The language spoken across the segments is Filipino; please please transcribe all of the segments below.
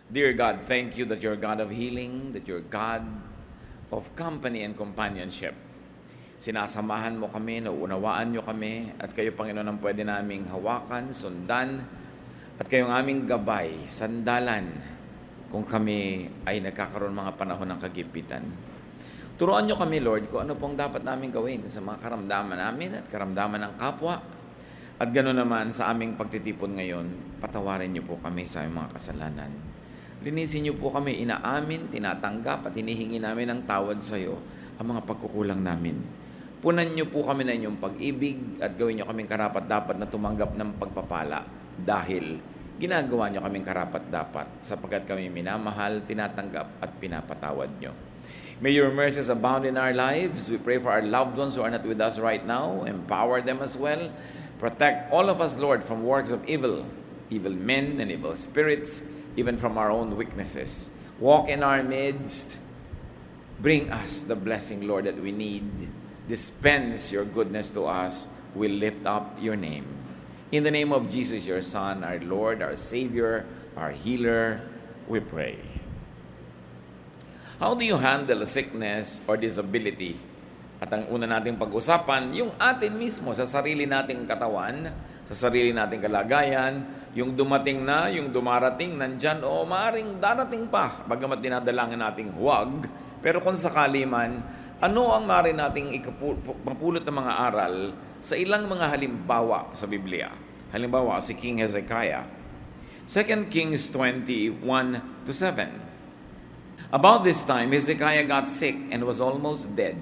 Dear God, thank you that you're God of healing, that you're God of company and companionship. Sinasamahan mo kami, nauunawaan nyo kami, at kayo, Panginoon, ang pwede naming hawakan, sundan, at kayong aming gabay, sandalan, kung kami ay nagkakaroon mga panahon ng kagipitan. Turuan nyo kami, Lord, kung ano pong dapat namin gawin sa mga karamdaman namin at karamdaman ng kapwa. At gano'n naman sa aming pagtitipon ngayon, patawarin nyo po kami sa aming mga kasalanan. Linisin niyo po kami, inaamin, tinatanggap at hinihingi namin ng tawad sa iyo ang mga pagkukulang namin. Punan niyo po kami na inyong pag-ibig at gawin niyo kaming karapat-dapat na tumanggap ng pagpapala dahil ginagawa niyo kaming karapat-dapat sapagkat kami minamahal, tinatanggap at pinapatawad niyo. May your mercies abound in our lives. We pray for our loved ones who are not with us right now. Empower them as well. Protect all of us, Lord, from works of evil men and evil spirits, even from our own weaknesses. Walk in our midst. Bring us the blessing, Lord, that we need. Dispense your goodness to us. We lift up your name. In the name of Jesus, your Son, our Lord, our Savior, our Healer, we pray. How do you handle sickness or disability? At ang una nating pag-usapan, yung atin mismo sa sarili nating katawan, sa sarili nating kalagayan, yung dumating na, yung dumarating, nandyan, o maaaring darating pa, bagamat dinadalangin nating huwag. Pero kung sakali man, ano ang maaari nating mapulot ng mga aral sa ilang mga halimbawa sa Biblia? Halimbawa, si King Hezekiah. 2 Kings 20:1-7. About this time, Hezekiah got sick and was almost dead.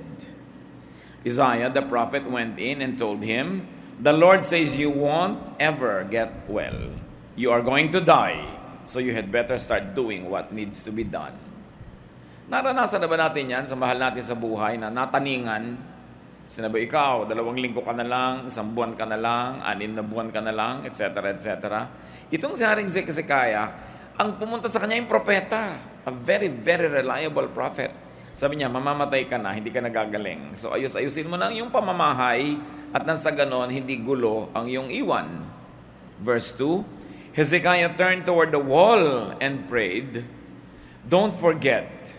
Isaiah the prophet went in and told him, "The Lord says you won't ever get well. You are going to die, so you had better start doing what needs to be done." Naranasan na ba natin yan sa mahal natin sa buhay na nataningan? Sinabi, ikaw, 2 linggo ka na lang, 1 buwan ka na lang, 6 na buwan ka na lang, etc., etc. Itong si Haring Hezekiah, ang pumunta sa kanya yung propeta, a very, very reliable prophet. Sabi niya, mamamatay ka na, hindi ka nagagaling. So ayusin mo na yung pamamahay at nang sa ganon, hindi gulo ang iyong iwan. Verse 2, Hezekiah turned toward the wall and prayed, "Don't forget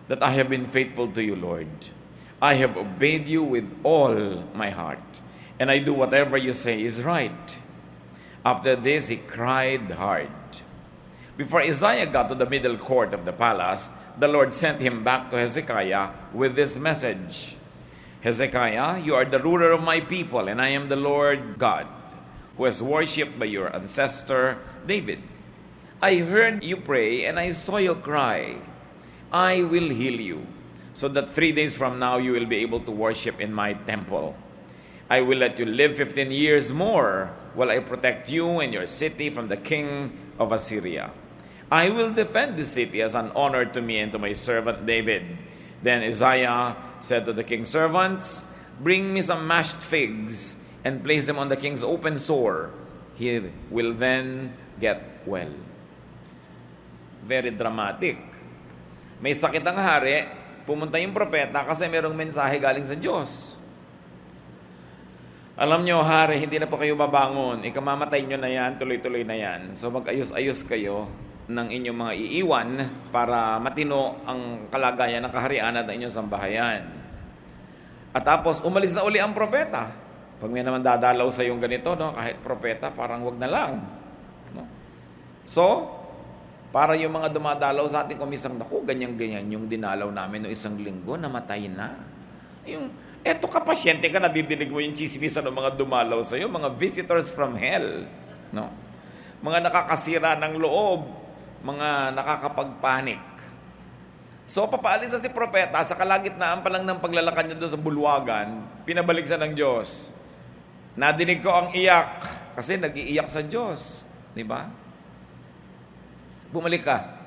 that I have been faithful to you, Lord. I have obeyed you with all my heart, and I do whatever you say is right." After this, he cried hard. Before Isaiah got to the middle court of the palace, the Lord sent him back to Hezekiah with this message. "Hezekiah, you are the ruler of my people, and I am the Lord God, who was worshipped by your ancestor David. I heard you pray, and I saw you cry. I will heal you, so that 3 days from now you will be able to worship in my temple. I will let you live 15 years more, while I protect you and your city from the king of Assyria. I will defend this city as an honor to me and to my servant David." Then Isaiah said to the king's servants, "Bring me some mashed figs and place them on the king's open sore. He will then get well." Very dramatic. May sakit ang hari, pumunta yung propeta kasi merong mensahe galing sa Diyos. Alam nyo, hari, hindi na po kayo babangon. Ikamamatay nyo na yan, tuloy-tuloy na yan. So mag-ayos-ayos kayo ng inyong mga iiwan para matino ang kalagayan ng kaharian at ng inyong sambahayan. At tapos, umalis na uli ang propeta. Pag may naman dadalaw sa yung ganito, no, kahit propeta, parang wag na lang. No? So, para yung mga dumadalaw sa ating kumisang, naku, ganyan-ganyan yung dinalaw namin no 1 linggo, namatay na. Eto ka, pasyente ka, nadidinig mo yung chismisan ng mga dumalaw sa'yo, mga visitors from hell. No? Mga nakakasira ng loob, mga nakakapagpanik. So, papaalis na si propeta, sa kalagitnaan pa lang ng paglalakad niya doon sa bulwagan, pinabalik siya ng Diyos. Nadinig ko ang iyak, kasi nag-iiyak sa Diyos. Di ba? Bumalik ka.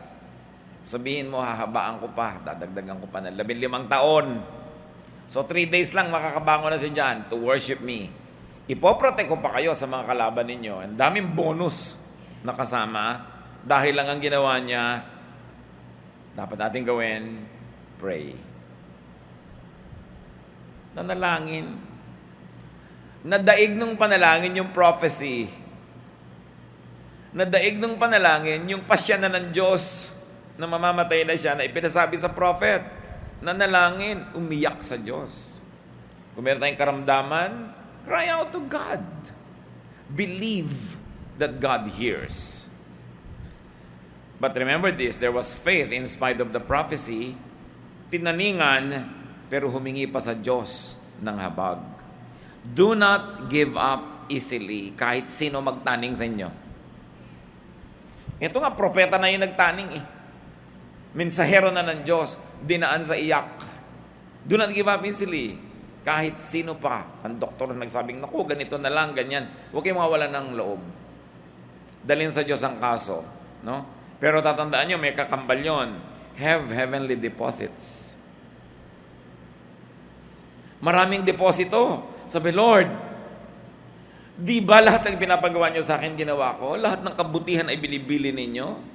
Sabihin mo, hahabaan ko pa, dadagdagan ko pa ng 15 taon. So 3 days lang makakabangon na siya dyan to worship me. Ipoprotect ko pa kayo sa mga kalaban ninyo. Ang daming bonus na kasama. Dahil lang ang ginawa niya, dapat natin gawin, pray. Nanalangin. Nadaig nung panalangin yung prophecy. na daig ng panalangin, yung pasya na ng Diyos na mamamatay na siya, na ipinasabi sa prophet, nanalangin, umiyak sa Diyos. Kung meron tayong karamdaman, cry out to God. Believe that God hears. But remember this, there was faith in spite of the prophecy, tinaningan, pero humingi pa sa Diyos ng habag. Do not give up easily kahit sino magtaning sa inyo. Ito nga, propeta na yung nagtaning eh. Mensahero na ng Diyos, dinaan sa iyak. Do not give up easily. Kahit sino pa, ang doktor na nagsabing, naku, ganito na lang, ganyan. Huwag kayong mawalan ng loob. Dalhin sa Diyos ang kaso. No? Pero tatandaan nyo, may kakambal yun. Have heavenly deposits. Maraming deposito. Sabi, Lord, di ba lahat ng pinapagawa nyo sa akin ginawa ko? Lahat ng kabutihan ay binibili ninyo?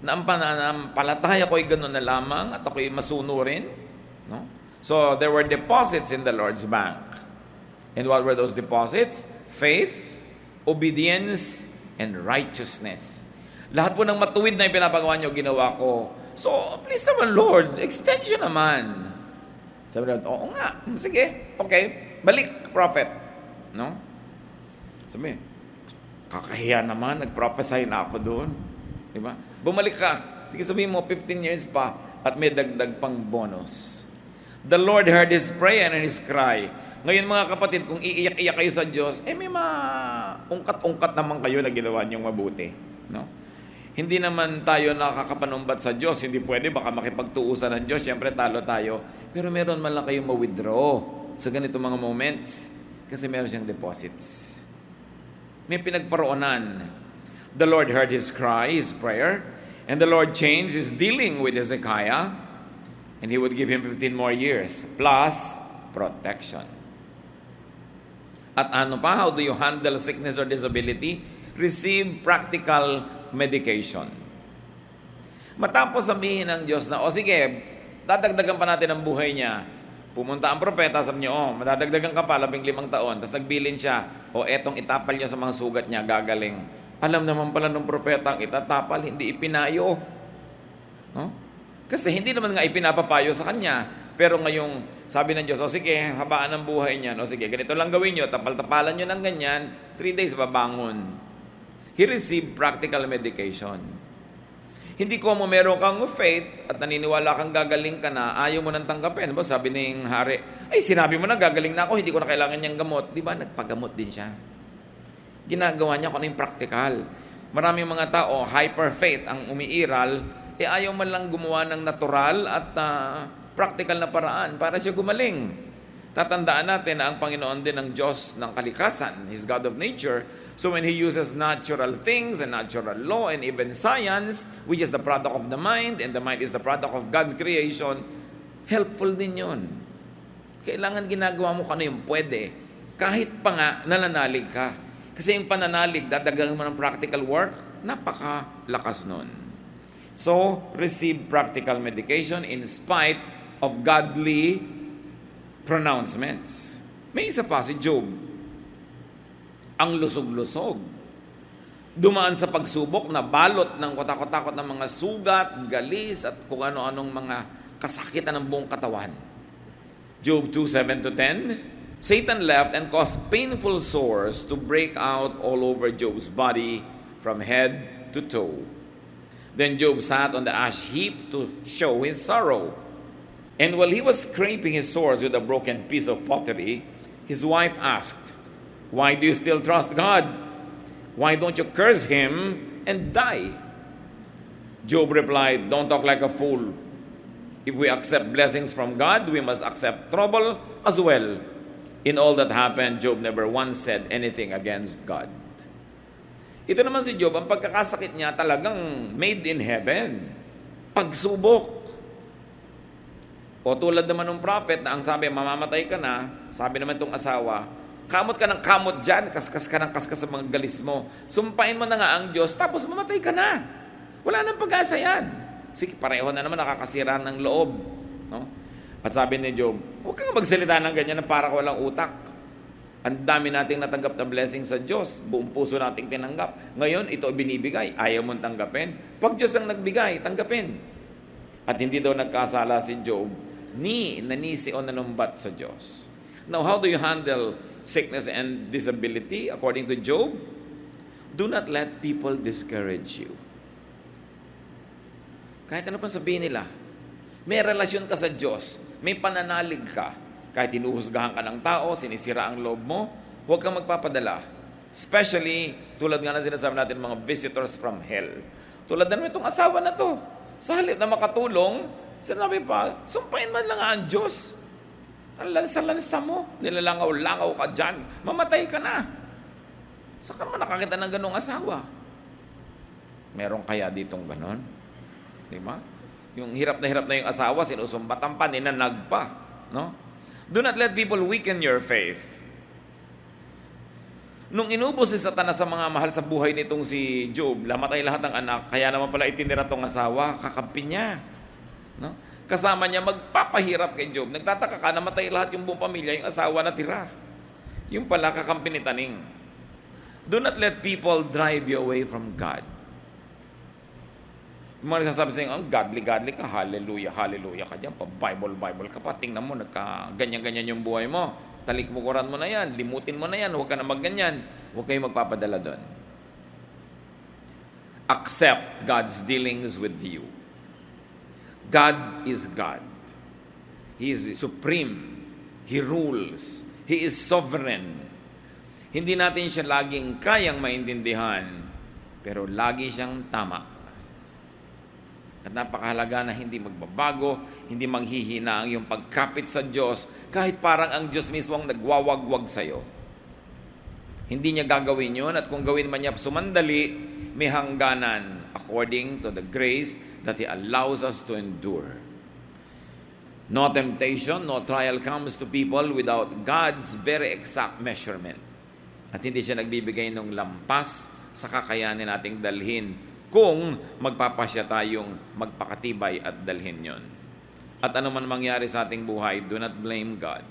Na ang pananampalataya ko ay gano'n na lamang at ako'y masunurin? No? So, there were deposits in the Lord's bank. And what were those deposits? Faith, obedience, and righteousness. Lahat po ng matuwid na ipinapagawa nyo, ginawa ko. So, please naman, Lord, extension naman. Sabi natin, oo nga, sige, okay, balik, prophet. No? Sabi, kakahiya naman, nag-prophesy na ako doon. Diba? Bumalik ka. Sige, sabihin mo, 15 years pa at may dagdag pang bonus. The Lord heard his prayer and his cry. Ngayon mga kapatid, kung iiyak-iyak kayo sa Diyos, may ungkat-ungkat naman kayo na ginawa niyong mabuti. No? Hindi naman tayo nakakapanumbat sa Diyos. Hindi pwede, baka makipagtuusan ng Diyos. Siyempre, talo tayo. Pero meron man lang kayong ma-withdraw sa ganito mga moments kasi meron siyang deposits. May pinagparoonan. The Lord heard his cry, his prayer, and the Lord changed his dealing with Hezekiah, and he would give him 15 more years, plus protection. At ano pa? How do you handle sickness or disability? Receive practical medication. Matapos sabihin ng Diyos na, o sige, dadagdagan pa natin ang buhay niya. Pumunta ang propeta, sabi niyo, madadagdagan ka pa, 15 taon. Tapos nagbilin siya, etong itapal niyo sa mga sugat niya, gagaling. Alam naman pala ng propeta ang itatapal, hindi ipinayo. No? Kasi hindi naman nga ipinapapayo sa kanya. Pero ngayong sabi ng Diyos, o sige, habaan ang buhay niya. O sige, ganito lang gawin niyo, tapal-tapalan niyo ng ganyan, 3 days babangon. He received practical medication. Hindi ko mo meron kang faith at naniniwala kang gagaling ka na, ayaw mo nang tanggapin. Diba? Sabi ng hari, ay sinabi mo na gagaling na ako, hindi ko na kailangan niyang gamot. Diba? Nagpagamot din siya. Ginagawa niya kung ano yung practical. Maraming mga tao, hyper faith ang umiiral, ayaw man lang gumawa ng natural at practical na paraan para siya gumaling. Tatandaan natin na ang Panginoon din ang Diyos ng kalikasan, He's God of nature. So when He uses natural things and natural law and even science, which is the product of the mind, and the mind is the product of God's creation, helpful din yun. Kailangan ginagawa mo kung ano yung pwede. Kahit pa nga, nananalig ka. Kasi yung pananalig, dadagdagan mo ng practical work, napakalakas nun. So, receive practical medication in spite of godly pronouncements. May isa pa si Job. Ang lusog-lusog. Dumaan sa pagsubok na balot ng kotakot-takot ng mga sugat, galis, at kung ano-anong mga kasakitan ng buong katawan. Job 2:7-10, Satan left and caused painful sores to break out all over Job's body from head to toe. Then Job sat on the ash heap to show his sorrow. And while he was scraping his sores with a broken piece of pottery, his wife asked, "Why do you still trust God? Why don't you curse Him and die?" Job replied, "Don't talk like a fool. If we accept blessings from God, we must accept trouble as well." In all that happened, Job never once said anything against God. Ito naman si Job, ang pagkakasakit niya talagang made in heaven. Pagsubok. O tulad naman ng prophet na ang sabi, mamamatay ka na, sabi naman itong asawa, kamot ka ng kamot dyan, kaskas ka ng kaskas sa mga galis mo. Sumpain mo na nga ang Diyos, tapos mamatay ka na. Wala nang pag-asa yan. Sige, pareho na naman nakakasira ng loob. No? At sabi ni Job, huwag kang magsalita ng ganyan na para ko walang utak. Ang dami nating natanggap na blessing sa Diyos. Buong puso nating tinanggap. Ngayon, ito binibigay. Ayaw mong tanggapin. Pag Diyos ang nagbigay, tanggapin. At hindi daw nagkasala si Job, ni nanisi o nanumbat sa Diyos. Now, how do you handle sickness and disability according to Job? Do not let people discourage you. Kahit ano pa sabihin nila, may relasyon ka sa Diyos, may pananalig ka, kahit hinuhusgahan ka ng tao, sinisira ang loob mo, huwag kang magpapadala. Especially, tulad nga na sinasabi natin, mga visitors from hell. Tulad na naman itong asawa na to. Sa halip na makatulong, sinabi pa, sumpain man lang ang Diyos. Ang lansa-lansa mo, nilalangaw-langaw ka dyan, mamatay ka na. Saan ka nakakita ng ganong asawa? Meron kaya ditong ganon? Di ba? Yung hirap na yung asawa, sinusumbatan pa, ninanag pa. No? Do not let people weaken your faith. Nung inubos si Satanas sa mga mahal sa buhay nitong si Job, namatay lahat ng anak, kaya naman pala itinira tong asawa, kakampi niya. No? Kasama niya magpapahirap kay Job. Nagtataka ka, namatay lahat yung buong pamilya, yung asawa na tira. Yung pala kakampi ni Taning. Do not let people drive you away from God. Yung mga nagsasabi sa inyo, godly ka, hallelujah ka dyan, pa-Bible ka pa, tingnan mo, ganyan-ganyan yung buhay mo, talikmukuran mo na yan, limutin mo na yan, huwag ka na magganyan, huwag kayong magpapadala doon. Accept God's dealings with you. God is God. He is supreme. He rules. He is sovereign. Hindi natin siya laging kayang maintindihan, pero lagi siyang tama. At napakahalaga na hindi magbabago, hindi manghihina ang iyong pagkapit sa Diyos, kahit parang ang Diyos mismo ang nagwawagwag sa iyo. Hindi niya gagawin yun, at kung gawin man niya sumandali, may hangganan according to the grace that He allows us to endure. No temptation, no trial comes to people without God's very exact measurement. At hindi siya nagbibigay ng lampas sa kakayanin nating dalhin kung magpapasya tayong magpakatibay at dalhin yon. At ano man mangyari sa ating buhay, do not blame God.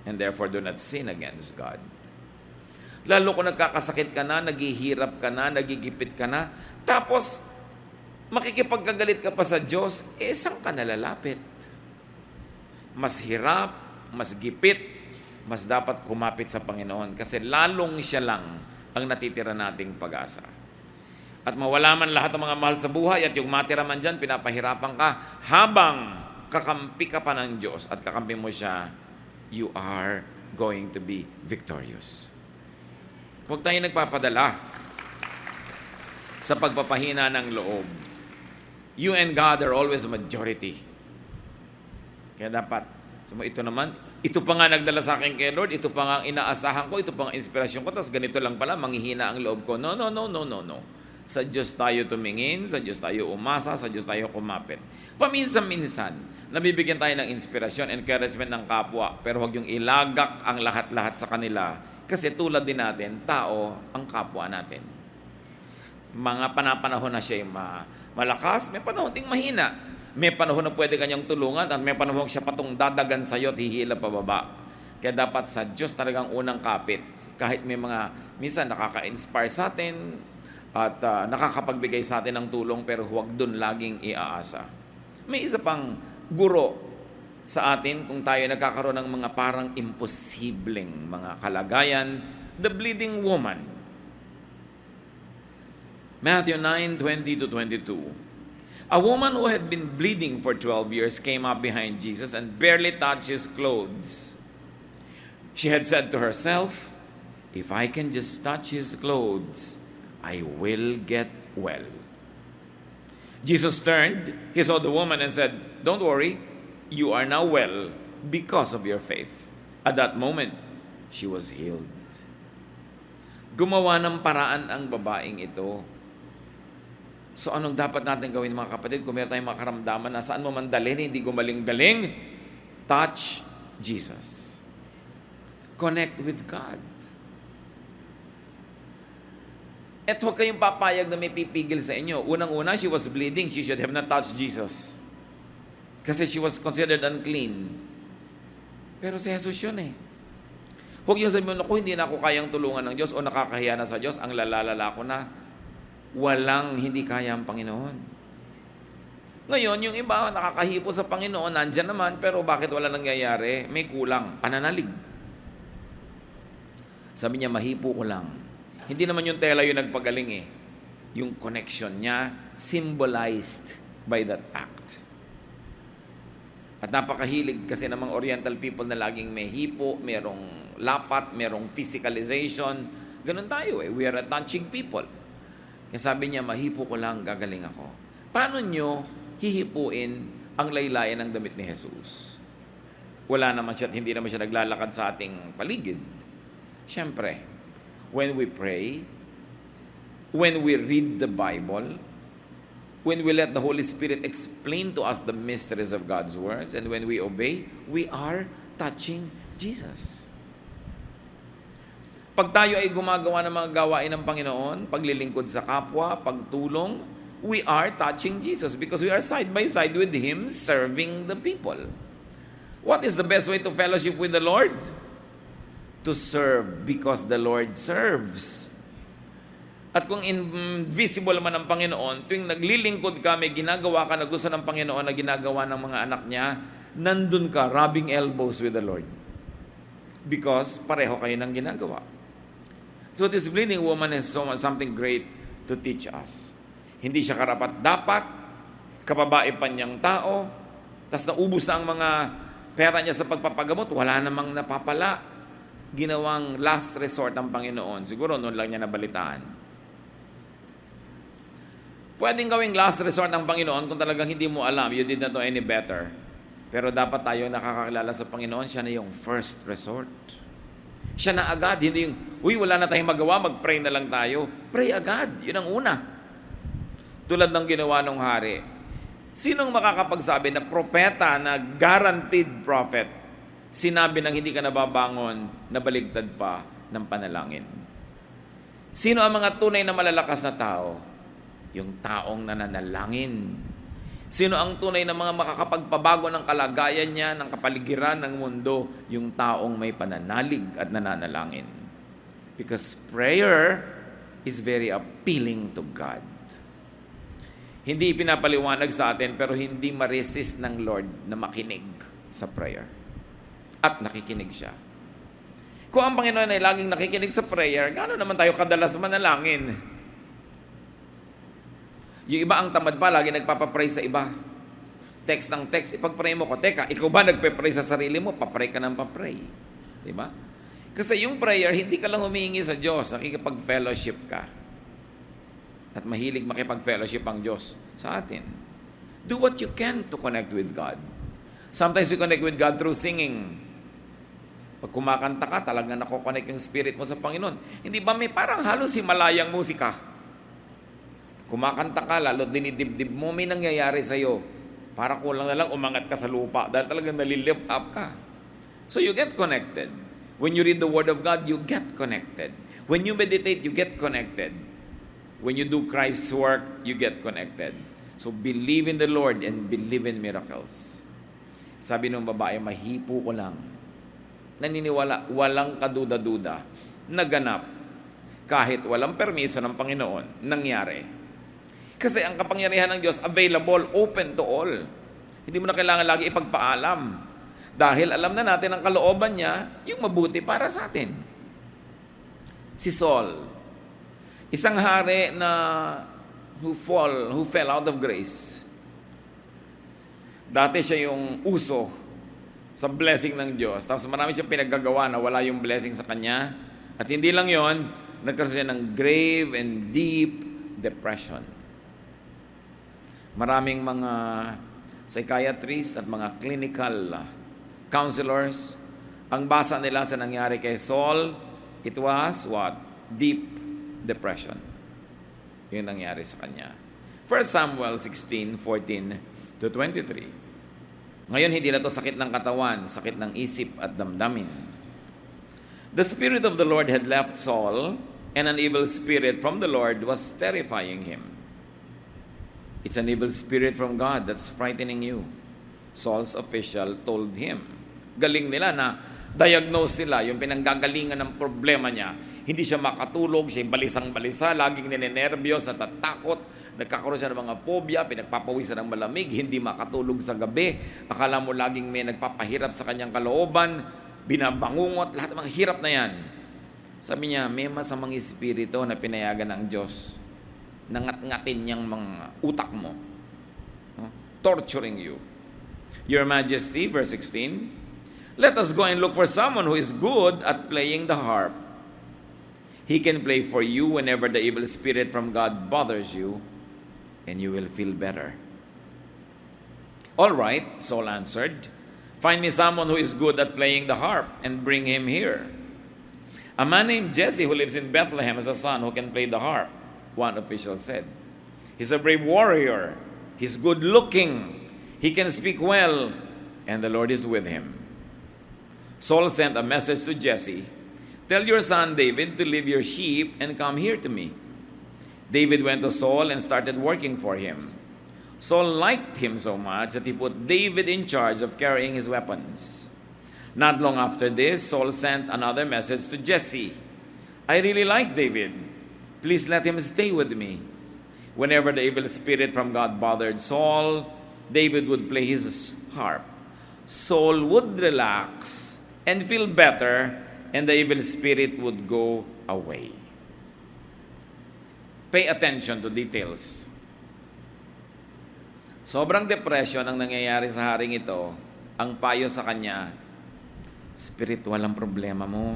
And therefore, do not sin against God. Lalo kung nagkakasakit ka na, naghihirap ka na, nagigipit ka na, tapos makikipagkagalit ka pa sa Diyos, saan ka nalalapit? Mas hirap, mas gipit, mas dapat kumapit sa Panginoon kasi lalong siya lang ang natitira nating pag-asa. At mawala man lahat ng mga mahal sa buhay at yung matira man dyan, pinapahirapan ka habang kakampi ka pa ng Diyos at kakampi mo siya, you are going to be victorious. Huwag tayo nagpapadala sa pagpapahina ng loob. You and God are always a majority. Kaya dapat, ito naman, ito pa nga nagdala sa akin kay Lord, ito pa nga ang inaasahan ko, ito pa nga inspirasyon ko, tapos ganito lang pala, manghihina ang loob ko. No. Sa Diyos tayo tumingin, sa Diyos tayo umasa, sa Diyos tayo kumapit. Paminsan-minsan, nabibigyan tayo ng inspirasyon, encouragement ng kapwa, pero huwag yung ilagak ang lahat-lahat sa kanila. Kasi tulad din natin, tao ang kapwa natin. Mga panapanahon na siya malakas, may panahon ding mahina. May panahon na pwede kanyang tulungan at may panahon siya patong dadagan sa iyo at hihila pababa. Kaya dapat sa Diyos talagang unang kapit. Kahit may mga, minsan nakaka-inspire sa atin, at nakakapagbigay sa atin ng tulong, pero huwag dun laging iaasa. May isa pang guro sa atin kung tayo nagkakaroon ng mga parang imposibleng mga kalagayan, the bleeding woman. Matthew 9:20-22. A woman who had been bleeding for 12 years came up behind Jesus and barely touched His clothes. She had said to herself, "If I can just touch His clothes, I will get well." Jesus turned, He saw the woman and said, "Don't worry, you are now well because of your faith." At that moment, she was healed. Gumawa ng paraan ang babaeng ito. So anong dapat natin gawin mga kapatid? Kung meron tayong makaramdaman na saan mo man dalhin, hindi gumaling-galing, touch Jesus. Connect with God. At huwag kayong papayag na may pipigil sa inyo. Unang-una, she was bleeding. She should have not touched Jesus. Kasi she was considered unclean. Pero si Jesus yun eh. Huwag yung sabihin mo, hindi na ako kayang tulungan ng Diyos o nakakahiya na sa Diyos, ang lalalala ko na. Walang hindi kaya ang Panginoon. Ngayon, yung iba, nakakahipo sa Panginoon, nandyan naman, pero bakit wala nangyayari? May kulang, pananalig. Sabi niya, mahipo ko lang. Hindi naman yung tela yung nagpagaling eh. Yung connection niya, symbolized by that act. At napakahilig kasi ng mga Oriental people na laging may hipo, merong lapat, merong physicalization. Ganun tayo eh. We are a touching people. Kaya sabi niya, mahipo ko lang, gagaling ako. Paano nyo hihipuin ang laylayan ng damit ni Jesus? Wala naman siya at hindi naman siya naglalakad sa ating paligid. Siyempre, when we pray, when we read the Bible, when we let the Holy Spirit explain to us the mysteries of God's words, and when we obey, we are touching Jesus. Pag tayo ay gumagawa ng mga gawain ng Panginoon, paglilingkod sa kapwa, pagtulong, we are touching Jesus because we are side by side with Him serving the people. What is the best way to fellowship with the Lord? To serve because the Lord serves. At kung invisible man ang Panginoon, tuwing naglilingkod ka, may ginagawa ka na gusto ng Panginoon na ginagawa ng mga anak niya, nandun ka, rubbing elbows with the Lord. Because pareho kayo ng ginagawa. So this bleeding woman has something great to teach us. Hindi siya karapat-dapat, kababae pa niyang tao, tas naubos na ang mga pera niya sa pagpapagamot, wala namang napapala. Ginawang last resort ang Panginoon. Siguro noon lang niya nabalitaan. Pwedeng gawing last resort ng Panginoon kung talagang hindi mo alam, you did not know any better. Pero dapat tayo nakakakilala sa Panginoon, siya na yung first resort. Siya na agad, hindi yung, wala na tayong magawa, mag-pray na lang tayo. Pray agad, yun ang una. Tulad ng ginawa ng hari. Sinong makakapagsabi na propeta, na guaranteed prophet, sinabi ng hindi ka nababangon, nabaligtad pa ng panalangin? Sino ang mga tunay na malalakas na tao? Yung taong nananalangin. Sino ang tunay na mga makakapagpabago ng kalagayan niya, ng kapaligiran ng mundo? Yung taong may pananalig at nananalangin. Because prayer is very appealing to God. Hindi pinapaliwanag sa atin, pero hindi ma-resist ng Lord na makinig sa prayer. At nakikinig siya. Kung ang Panginoon ay laging nakikinig sa prayer, gaano naman tayo kadalas manalangin? Yung iba ang tamad pa, lagi nagpapapray sa iba. Text ng text, ipag-pray mo ko. Teka, ikaw ba nagpe-pray sa sarili mo? Papray ka ng papray. Diba? Kasi yung prayer, hindi ka lang humihingi sa Diyos, nakikipag-fellowship ka. At mahilig makipag-fellowship ang Diyos sa atin. Do what you can to connect with God. Sometimes you connect with God through singing. Pag kumakanta ka, talagang nakokonect yung spirit mo sa Panginoon. Hindi ba may parang halos himalayang musika? Kumakanta ka, lalo dinidibdib mo, may nangyayari sa'yo. Para kulang na lang umangat ka sa lupa dahil talagang nalilift up ka. So you get connected. When you read the Word of God, you get connected. When you meditate, you get connected. When you do Christ's work, you get connected. So believe in the Lord and believe in miracles. Sabi ng babae, mahipo ko lang. Naniniwala, walang kaduda-duda. Naganap. Kahit walang permiso ng Panginoon, nangyari. Kasi ang kapangyarihan ng Diyos, available, open to all. Hindi mo na kailangan lagi ipagpaalam. Dahil alam na natin ang kalooban niya, yung mabuti para sa atin. Si Saul, isang hari na who fell out of grace. Dati siya yung uso sa blessing ng Diyos. Tapos marami siyang pinaggagawa na wala yung blessing sa kanya. At hindi lang yon, nagkaroon siya ng grave and deep depression. Maraming mga psychiatrists at mga clinical counselors, ang basa nila sa nangyari kay Saul, it was what? Deep depression. Yun nangyari sa kanya. 1 Samuel 16:14 to 23. Ngayon, hindi na to sakit ng katawan, sakit ng isip at damdamin. The Spirit of the Lord had left Saul, and an evil spirit from the Lord was terrifying him. It's an evil spirit from God that's frightening you. Saul's official told him. Galing nila na diagnose sila, yung pinanggagalingan ng problema niya. Hindi siya makatulog, siya balisang-balisa, laging ninenervyos, natatakot, nagkakaroon siya ng mga phobia, pinagpapawisan ng malamig, hindi makatulog sa gabi, akala mo laging may nagpapahirap sa kanyang kalooban, binabangungot, lahat ng mga hirap na yan. Sabi niya, may masamang espiritu na pinayagan ng Diyos. Nangat-ngatin niyang mga utak mo. No? Torturing you. Your Majesty, verse 16, let us go and look for someone who is good at playing the harp. He can play for you whenever the evil spirit from God bothers you, and you will feel better. All right, Saul answered, find me someone who is good at playing the harp, and bring him here. A man named Jesse who lives in Bethlehem has a son who can play the harp, one official said. He's a brave warrior. He's good looking. He can speak well, and the Lord is with him. Saul sent a message to Jesse, tell your son David to leave your sheep and come here to me. David went to Saul and started working for him. Saul liked him so much that he put David in charge of carrying his weapons. Not long after this, Saul sent another message to Jesse. I really like David. Please let him stay with me. Whenever the evil spirit from God bothered Saul, David would play his harp. Saul would relax and feel better, and the evil spirit would go away. Pay attention to details. Sobrang depression ang nangyayari sa haring ito. Ang payo sa kanya, spiritual ang problema mo,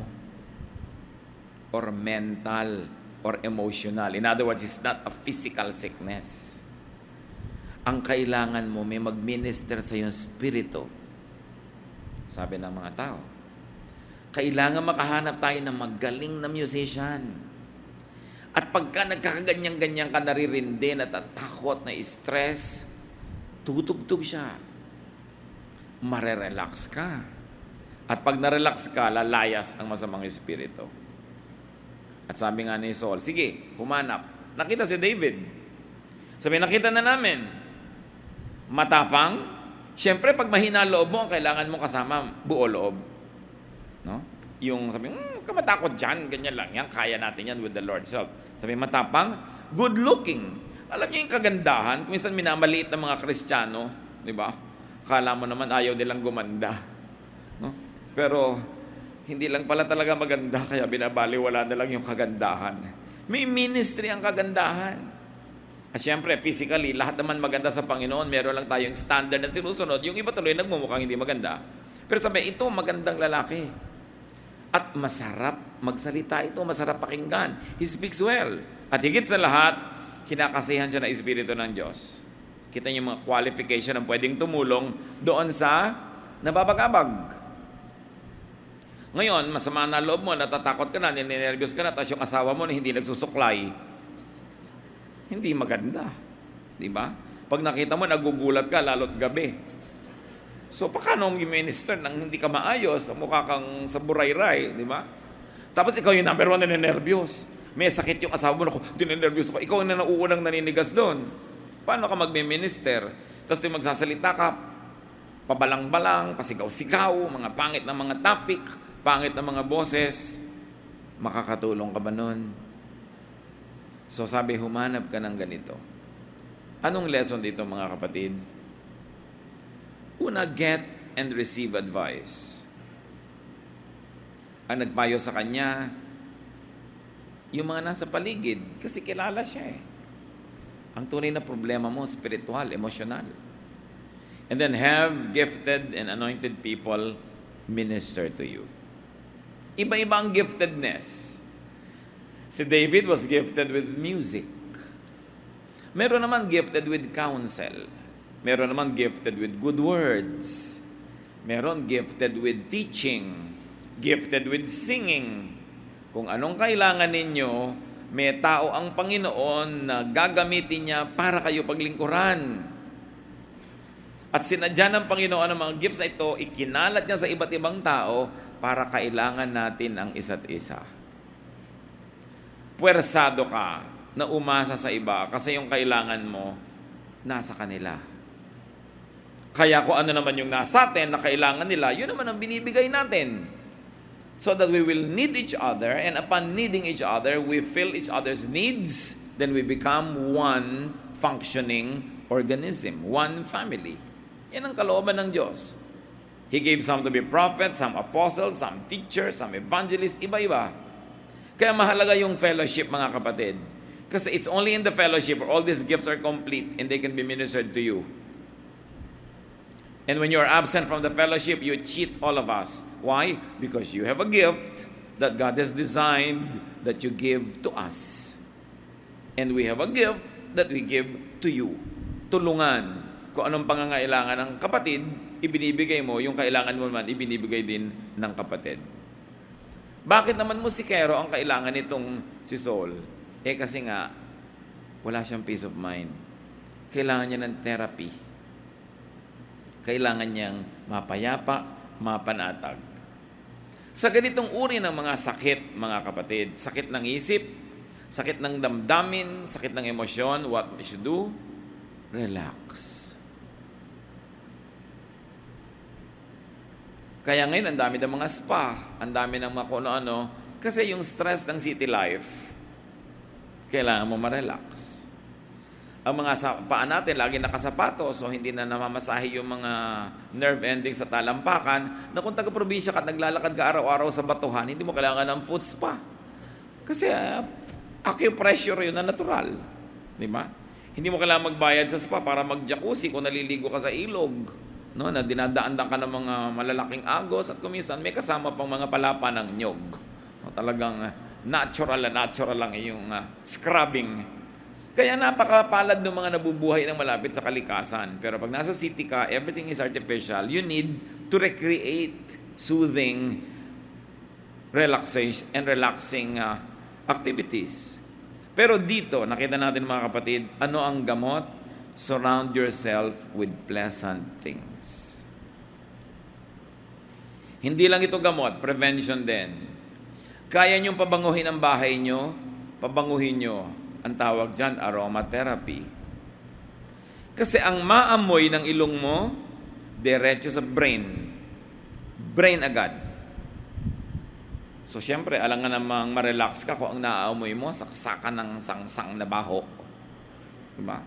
or mental, or emotional. In other words, it's not a physical sickness. Ang kailangan mo, may mag-minister sa iyong spirito. Sabi ng mga tao, kailangan makahanap tayo ng magaling na musician. At pagka nagkakaganyan-ganyan ka, naririndi, natatakot, na stress, tutugtog siya. Marerelax ka. At pag narelax ka, lalayas ang masamang espiritu. At sabi nga ni Saul, sige, humanap. Nakita si David. Sabi, nakita na namin. Matapang. Siyempre, pag mahina loob mo, ang kailangan mo kasama buo loob. No? Yung sabi, huwag ka matakot dyan, ganyan lang. Yan, kaya natin yan with the Lord's help. Sabi, matapang, good looking. Alam niyo yung kagandahan, kung minsan minamaliit ng mga Kristiyano, di ba? Akala mo naman ayaw nilang gumanda. No? Pero, hindi lang pala talaga maganda, kaya binabaliwala na lang yung kagandahan. May ministry ang kagandahan. At syempre, physically, lahat naman maganda sa Panginoon, meron lang tayong standard na sinusunod. Yung iba tuloy nagmumukhang hindi maganda. Pero sabi, ito magandang lalaki. At masarap magsalita ito, masarap pakinggan. He speaks well. At higit sa lahat, kinakasihan siya ng Espiritu ng Diyos. Kita niyo yung mga qualification na pwedeng tumulong doon sa nababagabag. Ngayon, masama na loob mo, natatakot ka na, ninenervyos ka na, tapos yung asawa mo na hindi nagsusuklay. Hindi maganda. Di ba? Pag nakita mo, nagugulat ka, lalo't gabi. So, paano mong i-minister nang hindi ka maayos, mukha kang sa burayray, di ba? Tapos ikaw yung number one na ninenervyos. May sakit yung asawa mo, dinenervyos ko. Ikaw na nauunang naninigas doon. Paano ka magme-minister? Tapos yung magsasalita ka, pabalang-balang, pasigaw-sigaw, mga pangit na mga topic, pangit na mga boses. Makakatulong ka ba nun? So sabi, humanap ka ng ganito. Anong lesson dito mga kapatid? Una, get and receive advice. Ang nagpayo sa kanya, yung mga nasa paligid, kasi kilala siya eh. Ang tunay na problema mo, spiritual, emotional. And then have gifted and anointed people minister to you. Iba-iba ang giftedness. Si David was gifted with music. Meron naman gifted with counsel. Meron naman gifted with good words. Meron gifted with teaching. Gifted with singing. Kung anong kailangan ninyo, may tao ang Panginoon na gagamitin niya para kayo paglingkuran. At sinadya ng Panginoon ang mga gifts na ito, ikinalat niya sa iba't ibang tao para kailangan natin ang isa't isa. Puwersado ka na umasa sa iba kasi yung kailangan mo nasa kanila. Kaya kung ano naman yung nasa atin na kailangan nila, yun naman ang binibigay natin. so that we will need each other, and upon needing each other, we fill each other's needs, then we become one functioning organism, one family. Yan ang kalooban ng Diyos. He gave some to be prophets, some apostles, some teachers, some evangelists, iba-iba. Kaya mahalaga yung fellowship, mga kapatid. Kasi it's only in the fellowship where all these gifts are complete and they can be ministered to you. And when you are absent from the fellowship, you cheat all of us. Why? Because you have a gift that God has designed that you give to us. And we have a gift that we give to you. Tulungan. Kung anong pangangailangan ng kapatid, ibinibigay mo. Yung kailangan mo naman, ibinibigay din ng kapatid. Bakit naman mo si Kero ang kailangan nitong si Saul? Kasi nga, wala siyang peace of mind. Kailangan niya ng therapy. Kailangan niyang mapayapa, mapanatag. Sa ganitong uri ng mga sakit, mga kapatid, sakit ng isip, sakit ng damdamin, sakit ng emosyon, what we should do? Relax. Kaya ngayon, ang dami ng mga spa, ang dami ng mga kung ano, kasi yung stress ng city life, kailangan mo ma-relax. Ang mga paa natin, lagi nakasapato, so hindi na namamasahe yung mga nerve endings sa talampakan, na kung taga-probinsya ka at naglalakad ka araw-araw sa batuhan, hindi mo kailangan ng foot spa. Kasi acupressure yun na natural. Di ba? Hindi mo kailangan magbayad sa spa para mag-jacuzzi kung naliligo ka sa ilog. No, na dinadaan-daan ka ng mga malalaking agos at kuminsan may kasama pang mga palapa ng nyog. No, talagang natural lang yung scrubbing. Kaya napakapalad ng mga nabubuhay ng malapit sa kalikasan. Pero pag nasa city ka, everything is artificial. You need to recreate soothing, relaxation, and relaxing activities. Pero dito, nakita natin mga kapatid, ano ang gamot? Surround yourself with pleasant things. Hindi lang ito gamot, prevention din. Kaya niyong pabanguhin ang bahay niyo, pabanguhin niyo. Ang tawag dyan, aromatherapy. Kasi ang maamoy ng ilong mo, diretso sa brain. Brain agad. So, syempre, alam nga namang ma-relax ka kung ang naaamoy mo, saksakan ng sangsang na baho. Diba?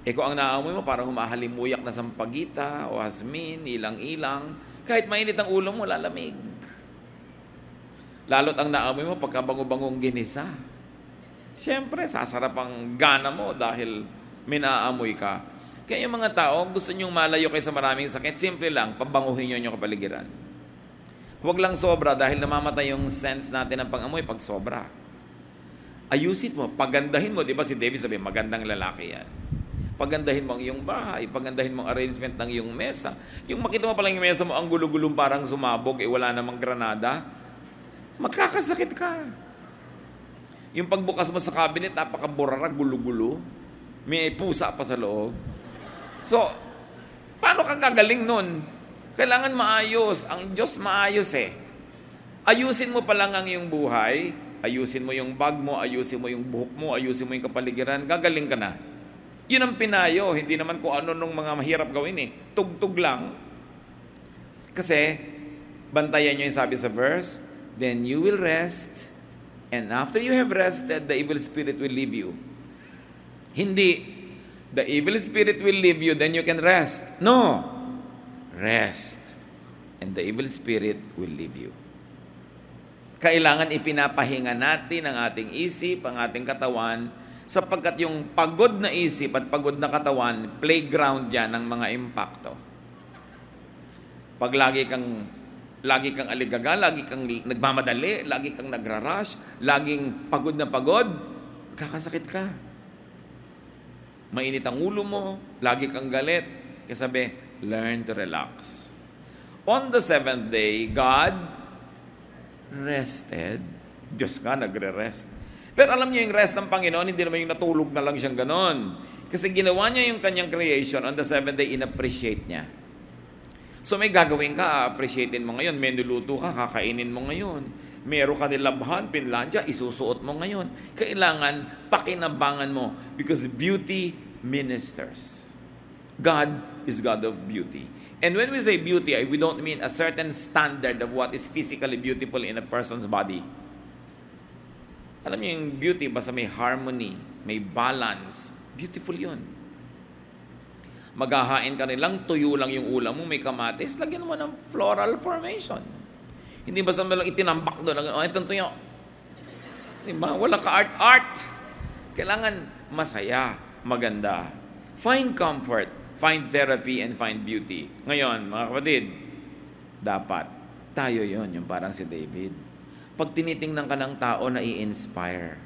Kung ang naaamoy mo, parang humahalimuyak na sampagita o hasmin, ilang-ilang, kahit mainit ang ulo mo, lalamig. Lalo't ang naamoy mo, pagkabango-bangong ginisa. Siyempre, sasarap ang gana mo dahil may naaamoy ka. Kaya yung mga tao, gusto nyong malayo kayo sa maraming sakit, simple lang, pabanguhin nyo yung kapaligiran. Huwag lang sobra dahil namamatay yung sense natin ng pang-amoy pag sobra. Ayusin mo, pagandahin mo. Di ba si David sabi, magandang lalaki yan. Pagandahin mo ang iyong bahay, pagandahin mo ang arrangement ng iyong mesa. Yung makita mo palang yung mesa mo, ang gulo-gulong parang sumabog, wala namang granada, magkakasakit ka. Yung pagbukas mo sa cabinet, napakaburara, gulo-gulo. May pusa pa sa loob. So, paano ka gagaling nun? Kailangan maayos. Ang Diyos maayos eh. Ayusin mo pa lang ang iyong buhay, ayusin mo yung bag mo, ayusin mo yung buhok mo, ayusin mo yung kapaligiran, gagaling ka na. Yun ang pinayo, hindi naman kung ano nung mga mahirap gawin eh. Tugtog lang. Kasi, bantayan nyo yung sabi sa verse, then you will rest, and after you have rested, the evil spirit will leave you. Hindi, the evil spirit will leave you, then you can rest. No, rest, and the evil spirit will leave you. Kailangan ipinapahinga natin ang ating isip, ang ating katawan, sapagkat yung pagod na isip at pagod na katawan, playground yan ng mga impakto. Pag lagi kang aligaga, lagi kang nagmamadali, lagi kang nagrarush, laging pagod na pagod, kakasakit ka. Mainit ang ulo mo, lagi kang galit. Kaya sabi, learn to relax. On the seventh day, God rested. Diyos ka, nagre-rest. Pero alam niyo yung rest ng Panginoon, hindi naman yung natulog na lang siyang ganon. Kasi ginawa niya yung kanyang creation, on the seventh day, in-appreciate niya. So may gagawin ka, appreciatein mo ngayon. May nuluto ka, kakainin mo ngayon. Meron ka nilabhan, pinladya, isusuot mo ngayon. Kailangan pakinabangan mo because beauty ministers. God is God of beauty. And when we say beauty, we don't mean a certain standard of what is physically beautiful in a person's body. Alam niyo yung beauty, basta may harmony, may balance, beautiful yun. Maghahain ka nilang, tuyo lang yung ulam mo, may kamatis, lagyan mo ng floral formation. Hindi basta mo lang itinambak doon, itong tuyo. Diba? Wala ka art. Kailangan masaya, maganda. Find comfort, find therapy, and find beauty. Ngayon, mga kapatid, dapat tayo yon, yung parang si David. Pag tinitingnan ka ng tao na i-inspire,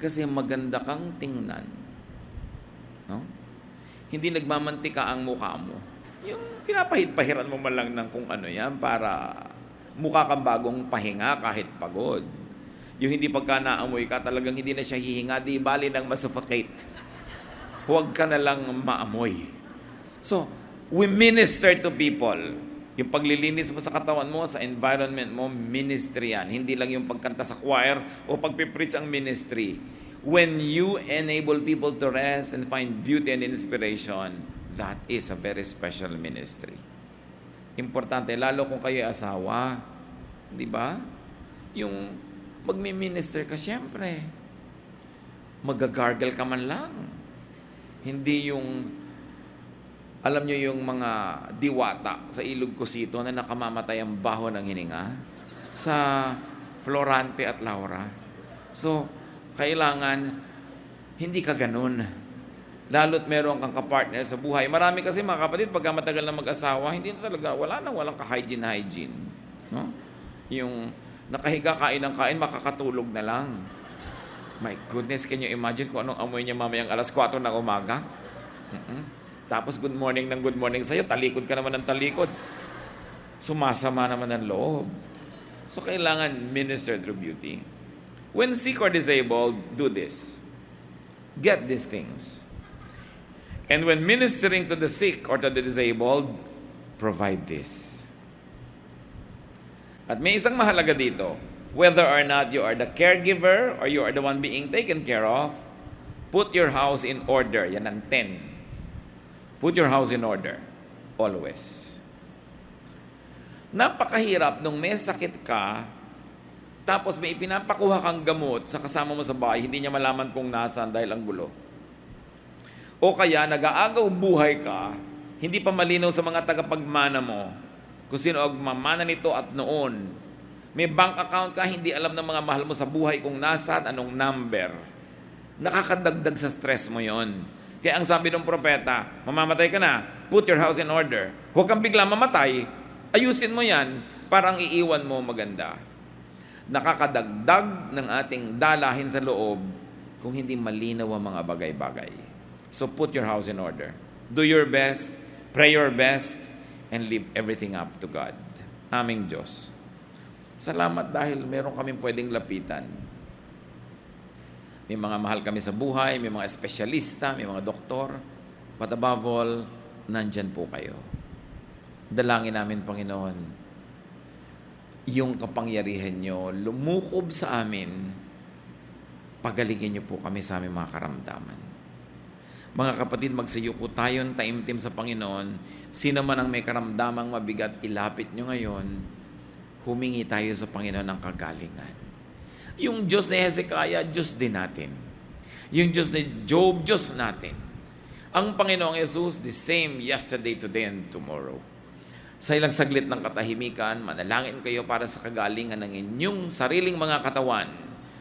kasi maganda kang tingnan. No? Hindi nagmamantika ang mukha mo. Yung pinapahid-pahiran mo man lang ng kung ano yan para mukha kang bagong pahinga kahit pagod. Yung hindi pagka naamoy ka, talagang hindi na siya hihinga, di bali nang masuffocate. Huwag ka na lang maamoy. So, we minister to people. Yung paglilinis mo sa katawan mo, sa environment mo, ministry yan. Hindi lang yung pagkanta sa choir o pagpipreach ang ministry. When you enable people to rest and find beauty and inspiration, that is a very special ministry. Importante, lalo kung kayo asawa. Di ba? Yung magmi-minister ka, syempre. Magagargle ka man lang. Hindi yung alam nyo yung mga diwata sa Ilog Cosito na nakamamatay ang baho ng hininga sa Florante at Laura. So, kailangan hindi ka ganun. Lalo't meron kang kapartner sa buhay. Marami kasi mga kapatid, pagka matagal na mag-asawa, hindi na talaga, walang ka-hygiene. No? Yung nakahiga, kain ng kain, makakatulog na lang. My goodness, can you imagine kung anong amoy niya mamayang alas 4 ng umaga? Tapos good morning sa'yo, talikod ka naman ng talikod. Sumasama naman ang loob. So kailangan minister through beauty. When sick or disabled, do this. Get these things. And when ministering to the sick or to the disabled, provide this. At may isang mahalaga dito, whether or not you are the caregiver or you are the one being taken care of, put your house in order. Yan ang 10. Put your house in order. Always. Napakahirap nung may sakit ka, tapos may ipinapakuha kang gamot sa kasama mo sa bahay, hindi niya malaman kung nasaan dahil ang gulo. O kaya nag-aagaw buhay ka, hindi pa malinaw sa mga tagapagmana mo kung sino ang mamana nito at noon. May bank account ka, hindi alam ng mga mahal mo sa buhay kung nasaan, anong number. Nakakadagdag sa stress mo yon. Kaya ang sabi ng propeta, mamamatay ka na, put your house in order. Huwag kang bigla mamatay, ayusin mo yan, parang iiwan mo maganda. Nakakadagdag ng ating dalahin sa loob kung hindi malinaw ang mga bagay-bagay. So put your house in order. Do your best, pray your best, and leave everything up to God. Aming Diyos. Salamat dahil meron kaming pwedeng lapitan. May mga mahal kami sa buhay, may mga espesyalista, may mga doktor. But above all, nandyan po kayo. Dalangin namin, Panginoon, yung kapangyarihan nyo, lumukob sa amin, pagalingin nyo po kami sa aming mga karamdaman. Mga kapatid, magsayuko tayong taimtim sa Panginoon. Sino man ang may karamdamang mabigat, ilapit nyo ngayon, humingi tayo sa Panginoon ng kagalingan. Yung Diyos ni Hezekiah, Diyos din natin. Yung Diyos ni Job, Diyos natin. Ang Panginoong Yesus, the same yesterday, today, and tomorrow. Sa ilang saglit ng katahimikan, manalangin kayo para sa kagalingan ng inyong sariling mga katawan.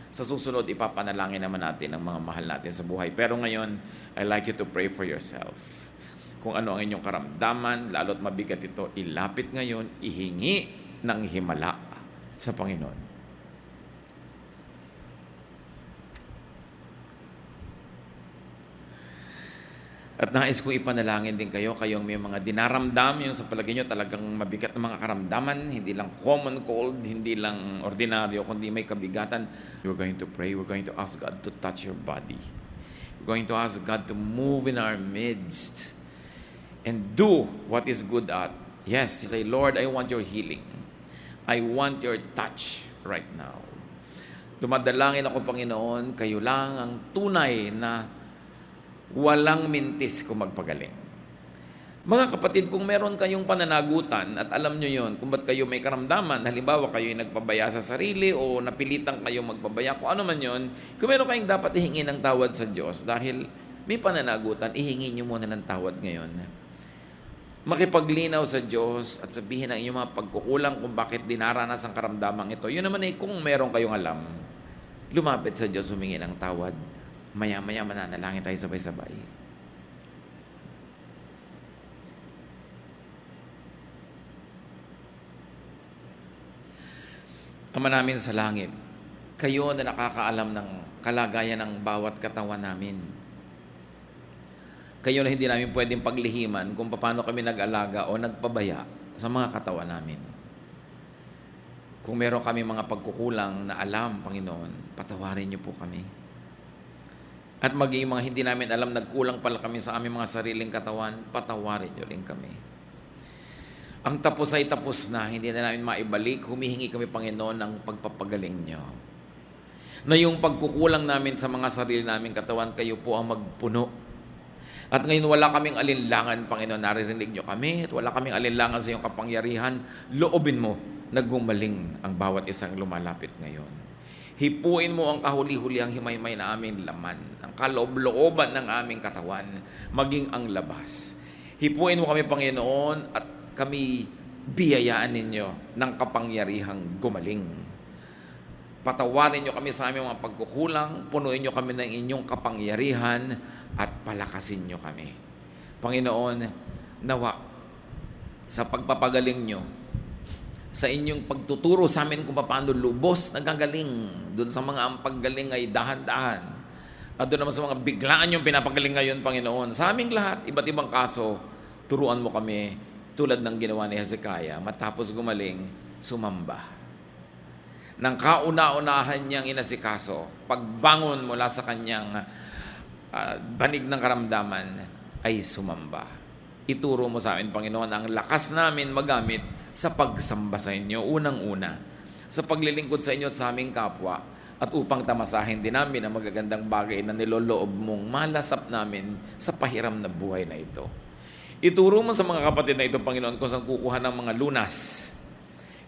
Sa susunod, ipapanalangin naman natin ang mga mahal natin sa buhay. Pero ngayon, I'd like you to pray for yourself. Kung ano ang inyong karamdaman, lalo't mabigat ito, ilapit ngayon, ihingi ng himala sa Panginoon. At nais kong ipanalangin din kayo, kayong may mga dinaramdam, yung sa palagay nyo talagang mabigat na mga karamdaman, hindi lang common cold, hindi lang ordinaryo, kundi may kabigatan. We're going to pray, we're going to ask God to touch your body. We're going to ask God to move in our midst and do what is good at. Yes, say, Lord, I want your healing. I want your touch right now. Dumadalangin ako, Panginoon, kayo lang ang tunay na walang mintis kung magpagaling. Mga kapatid, kung meron kayong pananagutan at alam nyo yon kung ba't kayo may karamdaman, halimbawa kayo ay nagpabaya sa sarili o napilitan kayo magpabaya, kung ano man yon, kung meron kayong dapat ihingi ng tawad sa Diyos dahil may pananagutan, ihingi nyo muna ng tawad ngayon. Makipaglinaw sa Diyos at sabihin ang inyong mga pagkukulang kung bakit dinaranas ang karamdamang ito. Yun naman ay kung meron kayong alam, lumapit sa Diyos, humingi ng tawad. Maya-maya mananalangin tayo sabay-sabay. Ama namin sa langit, kayo na nakakaalam ng kalagayan ng bawat katawan namin. Kayo na hindi namin pwedeng paglihiman kung paano kami nag-alaga o nagpabaya sa mga katawan namin. Kung meron kami mga pagkukulang na alam, Panginoon, patawarin niyo po kami. At maging mga hindi namin alam, nagkulang pala kami sa aming mga sariling katawan, patawarin niyo rin kami. Ang tapos ay tapos na, hindi na namin maibalik, humihingi kami, Panginoon, ng pagpapagaling niyo. Na yung pagkukulang namin sa mga sarili naming katawan, kayo po ang magpuno. At ngayon wala kaming alinlangan, Panginoon, naririnig niyo kami, at wala kaming alinlangan sa iyong kapangyarihan, loobin mo na gumaling ang bawat isang lumalapit ngayon. Hipuin mo ang kahuli-huli ang himay-may na aming laman, ang kaloob-looban ng aming katawan, maging ang labas. Hipuin mo kami, Panginoon, at kami biyayaan ninyo ng kapangyarihang gumaling. Patawarin niyo kami sa aming mga pagkukulang, punuin niyo kami ng inyong kapangyarihan, at palakasin niyo kami. Panginoon, nawa, sa pagpapagaling niyo, sa inyong pagtuturo sa amin kung paano lubos nagagaling, doon sa mga ang paggaling ay dahan-dahan, at doon naman sa mga biglaan yung pinapagaling ngayon, Panginoon, sa aming lahat, iba't ibang kaso, turuan mo kami, tulad ng ginawa ni Hezekiah, matapos gumaling, sumamba. Nang kauna-unahan niyang inasikaso, pagbangon mula sa kanyang banig ng karamdaman, ay sumamba. Ituro mo sa amin, Panginoon, ang lakas namin magamit sa pagsamba sa inyo, unang-una, sa paglilingkod sa inyo at sa aming kapwa, at upang tamasahin din namin ang magagandang bagay na niloloob mong malasap namin sa pahiram na buhay na ito. Ituro mo sa mga kapatid na ito, Panginoon, kung saan kukuha ng mga lunas,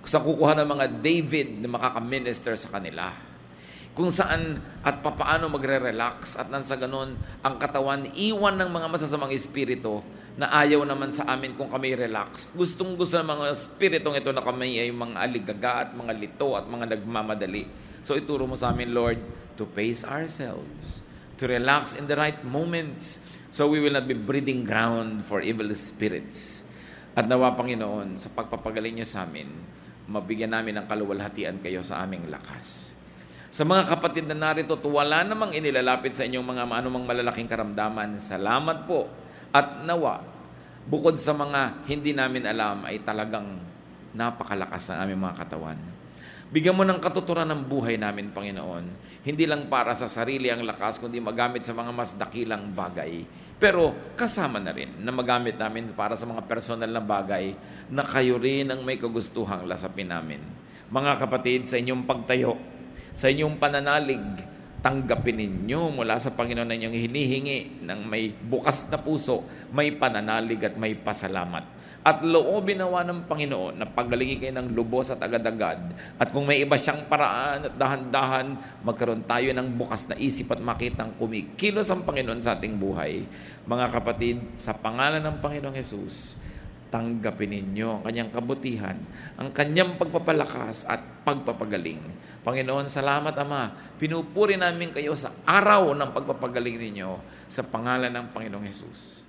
kung saan kukuha ng mga David na makaka-minister sa kanila, kung saan at papaano magre-relax at nang sa ganon ang katawan iwan ng mga masasamang espiritu na ayaw naman sa amin kung kami relax. Gustong-gusto ng mga espiritong ito na kami ay mga aligaga at mga lito at mga nagmamadali. So ituro mo sa amin, Lord, to pace ourselves, to relax in the right moments, so we will not be breeding ground for evil spirits. At nawa, Panginoon, sa pagpapagaling niyo sa amin, mabigyan namin ng kaluwalhatian kayo sa aming lakas. Sa mga kapatid na narito, wala namang inilalapit sa inyong mga anumang malalaking karamdaman, salamat po. At nawa, bukod sa mga hindi namin alam, ay talagang napakalakas ng aming mga katawan. Bigyan mo ng katuturan ng buhay namin, Panginoon. Hindi lang para sa sarili ang lakas, kundi magamit sa mga mas dakilang bagay. Pero kasama na rin na magamit namin para sa mga personal na bagay na kayo rin ang may kagustuhang lasapin namin. Mga kapatid, sa inyong pagtayo, sa inyong pananalig, tanggapin ninyo mula sa Panginoon na inyong hinihingi ng may bukas na puso, may pananalig at may pasalamat. At loobin nawa ng Panginoon na paggalingin kayo ng lubos at agad-agad. At kung may iba siyang paraan at dahan-dahan, magkaroon tayo ng bukas na isip at makitang kumikilos ang Panginoon sa ating buhay. Mga kapatid, sa pangalan ng Panginoong Hesus, tanggapin ninyo ang kanyang kabutihan, ang kanyang pagpapalakas at pagpapagaling. Panginoon, salamat Ama. Pinupuri namin kayo sa araw ng pagpapagaling ninyo sa pangalan ng Panginoong Hesus.